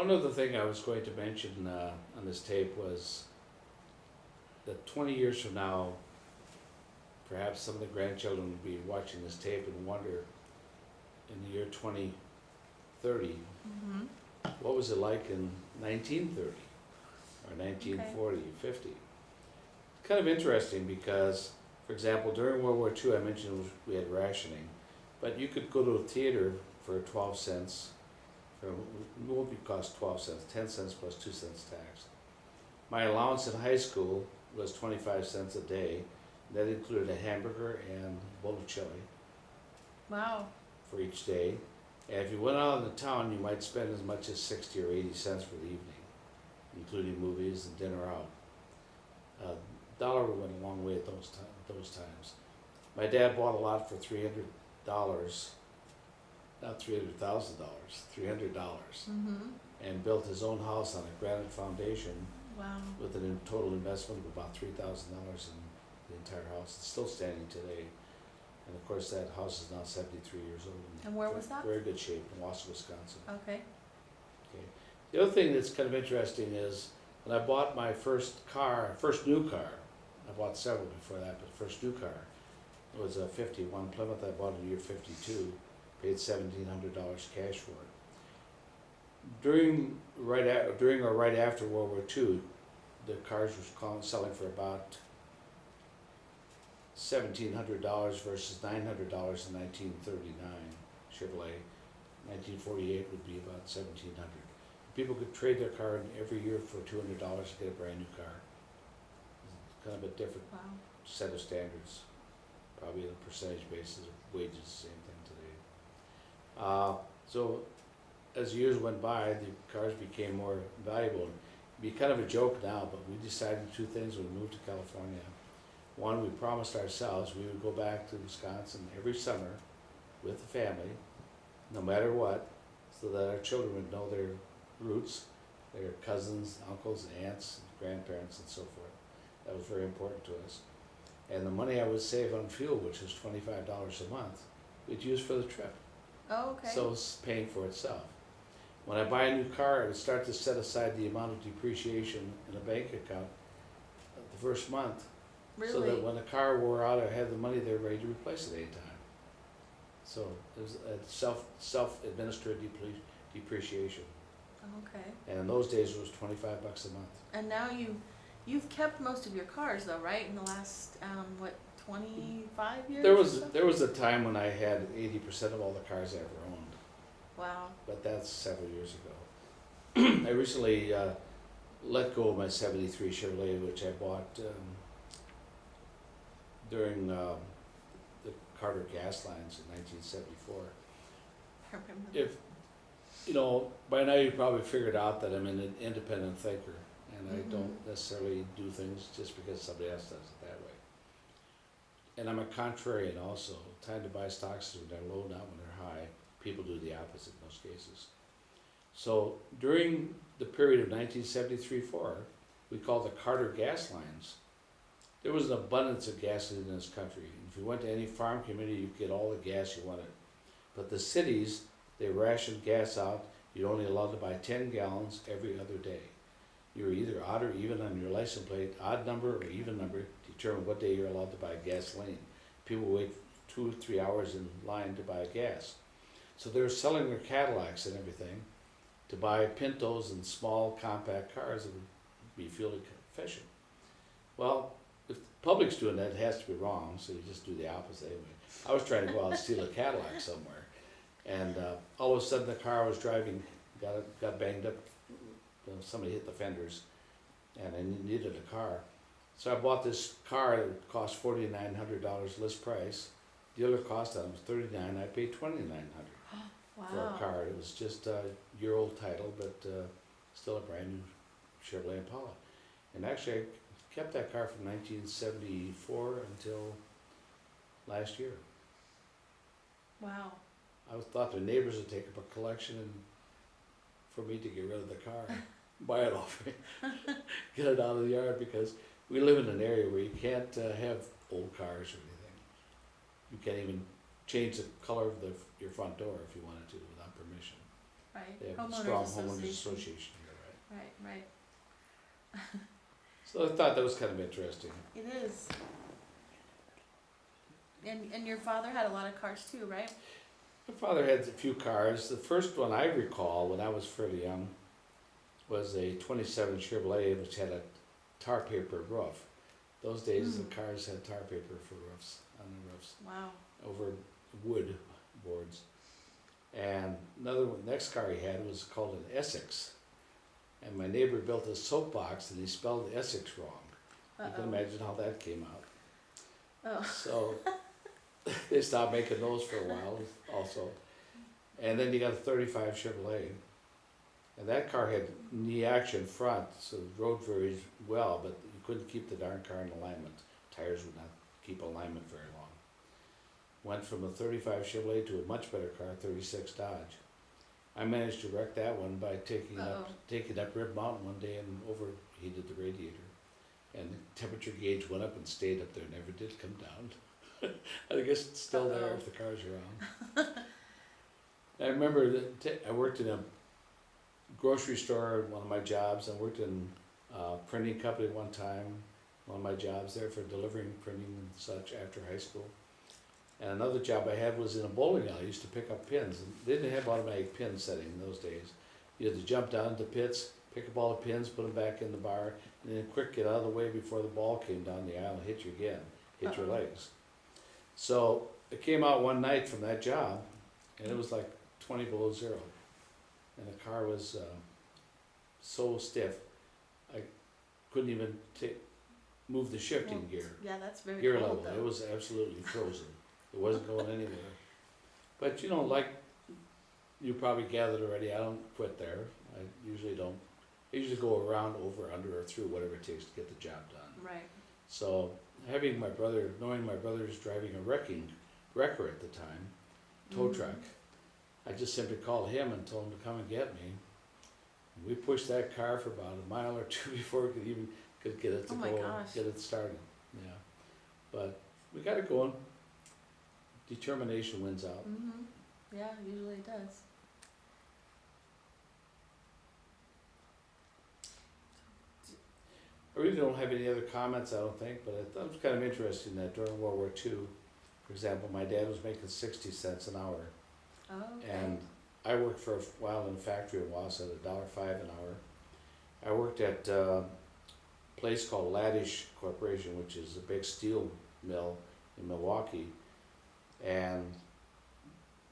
One other thing I was going to mention on this tape was that 20 years from now, perhaps some of the grandchildren will be watching this tape and wonder, in the year 2030, Mm-hmm. what was it like in 1930 or 1940, 50? Kind of interesting because, for example, during World War II, I mentioned we had rationing, but you could go to a theater for 12 cents. For a movie cost 12 cents, 10 cents plus 2 cents tax. My allowance in high school was 25 cents a day. That included a hamburger and a bowl of chili Wow. for each day. And if you went out in the town, you might spend as much as 60 or 80 cents for the evening, including movies and dinner out. Dollar went a long way at those times. My dad bought a lot for $300, not $300,000, $300, Mm-hmm. and built his own house on a granite foundation Wow. with an total investment of about $3,000 in the entire house. It's still standing today. And of course, that house is now 73 years old. And where was that? Very good shape, in Wausau, Wisconsin. Okay. Okay. The other thing that's kind of interesting is when I bought my first new car, I bought several before that, but first new car, it was a 51 Plymouth. I bought it in the year 52, paid $1,700 cash for it. During or right after World War II, the cars were selling for about $1,700 versus $900 in 1939 Chevrolet. 1948 would be about $1,700. People could trade their car in every year for $200 to get a brand new car. It's kind of a different Wow. set of standards, probably on a percentage basis of wages, same thing today. So as years went by, the cars became more valuable. It'd be kind of a joke now, but we decided two things when we moved to California. One, we promised ourselves we would go back to Wisconsin every summer with the family, no matter what, so that our children would know their roots, their cousins, uncles, aunts, grandparents, and so forth. That was very important to us. And the money I would save on fuel, which was $25 a month, we'd use for the trip. Oh, okay. So it's paying for itself. When I buy a new car, I would start to set aside the amount of depreciation in a bank account the first month, really? so that when the car wore out, I had the money there ready to replace it anytime. So it was a self-administered depreciation. Okay. And in those days, it was $25 a month. And now you've kept most of your cars though, right? In the last 25 years? There or was so? there was a time when I had 80% of all the cars I ever owned, Wow. but that's several years ago. I recently let go of my '73 Chevrolet, which I bought during the Carter gas lines in 1974. I remember. If by now you probably figured out that I'm an independent thinker, and I don't necessarily do things just because somebody else does it that way. And I'm a contrarian also. Time to buy stocks when they're low, not when they're high. People do the opposite in most cases. So during the period of 1973-4, we called the Carter gas lines. There was an abundance of gasoline in this country. If you went to any farm community, you'd get all the gas you wanted. But the cities, they rationed gas out. You're only allowed to buy 10 gallons every other day. You were either odd or even on your license plate. Odd number or even number determine what day you're allowed to buy gasoline. People wait 2 or 3 hours in line to buy gas. So they were selling their Cadillacs and everything to buy Pintos and small compact cars that would be fuel efficient. Well, if the public's doing that, it has to be wrong, so you just do the opposite anyway. I was trying to go out and steal a Cadillac somewhere, and all of a sudden the car I was driving got banged up. Somebody hit the fenders, and I needed a car. So I bought this car that cost $4,900 list price. Dealer cost on it was $39,000. I paid $2,900 Wow. for a car. It was just a year-old title, but still a brand new Chevrolet Impala. And actually, I kept that car from 1974 until last year. Wow. I thought the neighbors would take up a collection and for me to get rid of the car, buy it off me, get it out of the yard, because we live in an area where you can't have old cars or anything. You can't even change the color of your front door if you wanted to without permission. Right. They have a Homeowners strong homeowners association. association here, right? Right. So I thought that was kind of interesting. It is. And your father had a lot of cars too, right? My father had a few cars. The first one I recall when I was fairly young was a 27 Chevrolet, which had a tar paper roof. Those days the cars had tar paper for roofs, on the roofs, Wow. over wood boards. And another one, next car he had was called an Essex. And my neighbor built a soapbox and he spelled Essex wrong. You can imagine how that came out. Oh. So they stopped making those for a while also. And then you got a 35 Chevrolet. And that car had knee action front, so it rode very well, but you couldn't keep the darn car in alignment. Tires would not keep alignment very long. Went from a 35 Chevrolet to a much better car, 36 Dodge. I managed to wreck that one by taking up Rib Mountain one day and overheated the radiator. And the temperature gauge went up and stayed up there, never did come down. I guess it's still there if the car's around. I remember that I worked in a grocery store, one of my jobs. I worked in a printing company one time, one of my jobs there for delivering printing and such after high school. And another job I had was in a bowling alley. I used to pick up pins. And they didn't have automatic pin setting in those days. You had to jump down into pits, pick up all the pins, put them back in the bar, and then quick get out of the way before the ball came down the aisle and hit you again, hit your legs. So I came out one night from that job, and it was like 20 below zero. And the car was so stiff, I couldn't even move the shifting gear. Yeah, that's very Gear cold, level, though. it was absolutely frozen. It wasn't going anywhere. But you know, like you probably gathered already, I don't quit there. I usually don't. I usually go around, over, under, or through, whatever it takes to get the job done. Right. So knowing my brother's driving a wrecker at the time, tow truck, I just simply called him and told him to come and get me. And we pushed that car for about a mile or two before we could get it to go and get it started. Yeah, but we got it going. Determination wins out. Yeah, usually it does. I really don't have any other comments, I don't think, but I thought it was kind of interesting that during World War II, for example, my dad was making 60 cents an hour. Oh, okay. And I worked for a while in a factory in Wausau at $1.05 an hour. I worked at a place called Laddish Corporation, which is a big steel mill in Milwaukee. And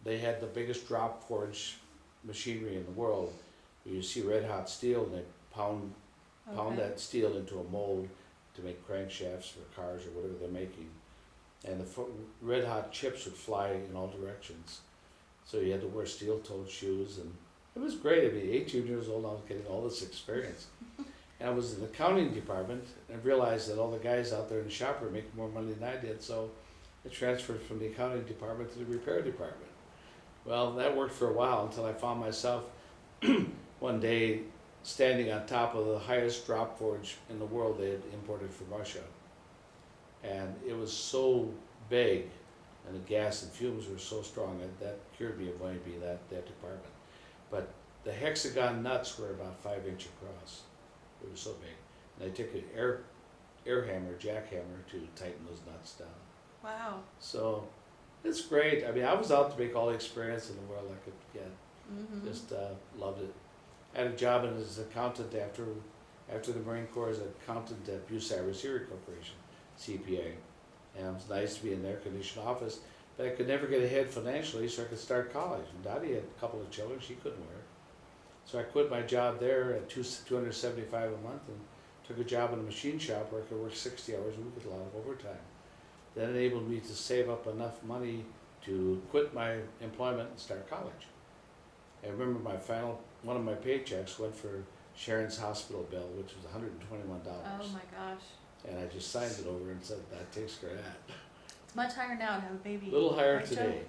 they had the biggest drop forge machinery in the world. You see red hot steel and they pound that steel into a mold to make crankshafts for cars or whatever they're making. And the red hot chips would fly in all directions. So you had to wear steel-toed shoes, and it was great. I mean, 18 years old, I was getting all this experience. And I was in the accounting department, and I realized that all the guys out there in the shop were making more money than I did, so I transferred from the accounting department to the repair department. Well, that worked for a while until I found myself one day standing on top of the highest drop forge in the world they had imported from Russia. And it was so big, and the gas and fumes were so strong that cured me of wanting to be in that department. But the hexagon nuts were about 5 inches across. They were so big. And I took an air hammer, jackhammer, to tighten those nuts down. Wow. So it's great. I mean, I was out to make all the experience in the world I could get. Just loved it. I had a job as an accountant after the Marine Corps as an accountant at Bucyrus Erie Corporation, CPA. And it was nice to be in an air-conditioned office, but I could never get ahead financially, so I could start college. And Dottie had a couple of children she couldn't wear. So I quit my job there at $275 a month and took a job in a machine shop where I could work 60 hours a week with a lot of overtime. That enabled me to save up enough money to quit my employment and start college. I remember one of my paychecks went for Sharon's hospital bill, which was $121. Oh my gosh. And I just signed it over and said, that takes care of that. It's much higher now to have a baby. A little higher right, today. Joe?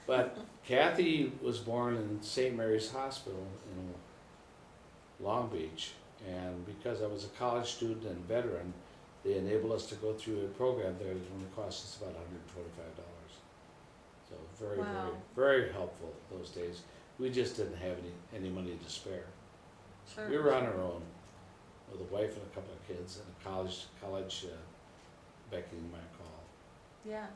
But Kathy was born in St. Mary's Hospital in Long Beach. And because I was a college student and veteran, they enabled us to go through a program there that only cost us about $125. So very, very, very helpful those days. We just didn't have any money to spare. Sure. We were on our own with a wife and a couple of kids and a college Becky might call. Yeah.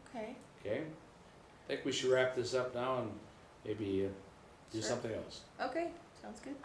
Okay. Okay? I think we should wrap this up now and maybe do Sure. something else. Okay, sounds good.